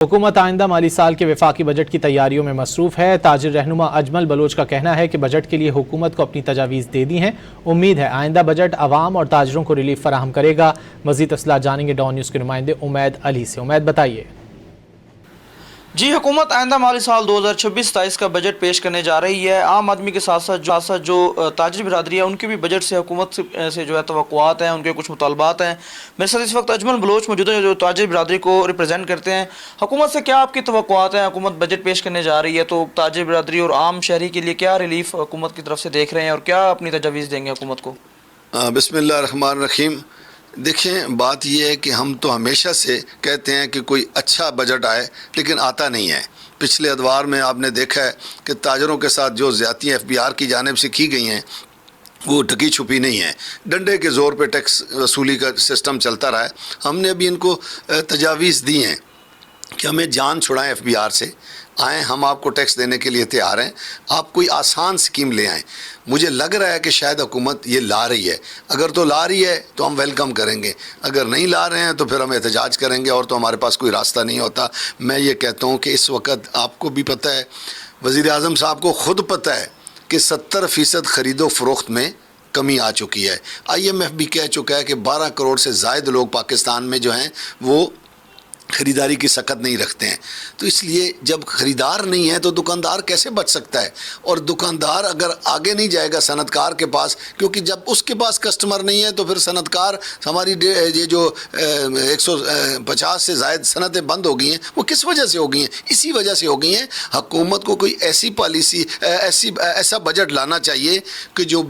हुकूमत आइंदा माली साल के वफाकी बजट की तैयारियों में मसरूफ है। ताजिर रहनुमा अजमल बलोच का कहना है कि बजट के लिए हुकूमत को अपनी तजावीज़ दे दी हैं। उम्मीद है आइंदा बजट आवाम और ताजिरों को रिलीफ फराहम करेगा। मज़ीद तफसीलात जानेंगे डॉन न्यूज़ के नुमाइंदे उमैद अली से। उमैद, बताइए। जी, हुकूमत आइंदा माली साल 2026-27 का बजट पेश करने जा रही है। आम आदमी के साथ साथ जो ताजिर बिरादरी है उनके भी बजट से हुकूमत से जो है तवक्कुआत हैं, उनके कुछ मुतालबात हैं। मेरे साथ इस वक्त अजमल बलोच मौजूद हैं जो ताजिर बिरादरी को रिप्रेजेंट करते हैं। हुकूमत से क्या आपकी तवक्कुआत हैं? हुकूमत बजट पेश करने जा रही है तो ताजिर बिरादरी और आम शहरी के लिए क्या रिलीफ हुकूमत की तरफ से देख रहे हैं और क्या अपनी तजावीज़ देंगे हुकूमत को? बिस्मिल्लाहिर्रहमानिर्रहीम। देखें, बात यह है कि हम तो हमेशा से कहते हैं कि कोई अच्छा बजट आए, लेकिन आता नहीं है। पिछले अदवार में आपने देखा है कि ताजरों के साथ जो ज़्यादतियाँ FBR की जानिब से की गई हैं वो ढकी छुपी नहीं है। डंडे के ज़ोर पे टैक्स वसूली का सिस्टम चलता रहा है। हमने अभी इनको तजावीज़ दी हैं कि हमें जान छुड़ाएं FBR से, आएँ, हम आपको टैक्स देने के लिए तैयार हैं, आप कोई आसान स्कीम ले आएँ। मुझे लग रहा है कि शायद हुकूमत ये ला रही है। अगर तो ला रही है तो हम वेलकम करेंगे, अगर नहीं ला रहे हैं तो फिर हम एहतजाज करेंगे और तो हमारे पास कोई रास्ता नहीं होता। मैं ये कहता हूँ कि इस वक्त आपको भी पता है, वज़ीर आज़म साहब को ख़ुद पता है कि 70% ख़रीदो फ़रोख्त में कमी आ चुकी है। IMF भी कह चुका है कि 12 करोड़ से ज़ायद लोग पाकिस्तान में जो हैं वो ख़रीदारी की सकत नहीं रखते हैं। तो इसलिए जब ख़रीदार नहीं है तो दुकानदार कैसे बच सकता है? और दुकानदार अगर आगे नहीं जाएगा सनतकार के पास, क्योंकि जब उसके पास कस्टमर नहीं है तो फिर सनतकार, हमारी ये जो 150 से ज़ायद सनतें बंद हो गई हैं, वो किस वजह से हो गई हैं? इसी वजह से हो गई हैं। हुकूमत को कोई ऐसी पॉलिसी, ऐसा बजट लाना चाहिए कि जो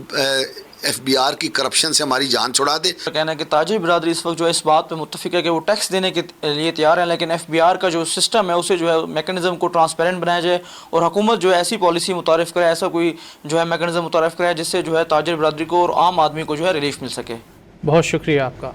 FBR की करप्शन से हमारी जान छुड़ा दे। कहना है कि ताजिर बिरादरी इस वक्त जो है इस बात पे मुत्तफिक है कि वो टैक्स देने के लिए तैयार है, लेकिन FBR का जो सिस्टम है उसे जो है मैकेनिज़्म को ट्रांसपेरेंट बनाया जाए और हुकूमत जो है ऐसी पॉलिसी मुतारिफ़ करे, ऐसा कोई जो है मैकेनिज़्म मुतारिफ़ करे जिससे जो है ताजिर बिरादरी को और आम आदमी को जो है रिलीफ मिल सके। बहुत शुक्रिया आपका।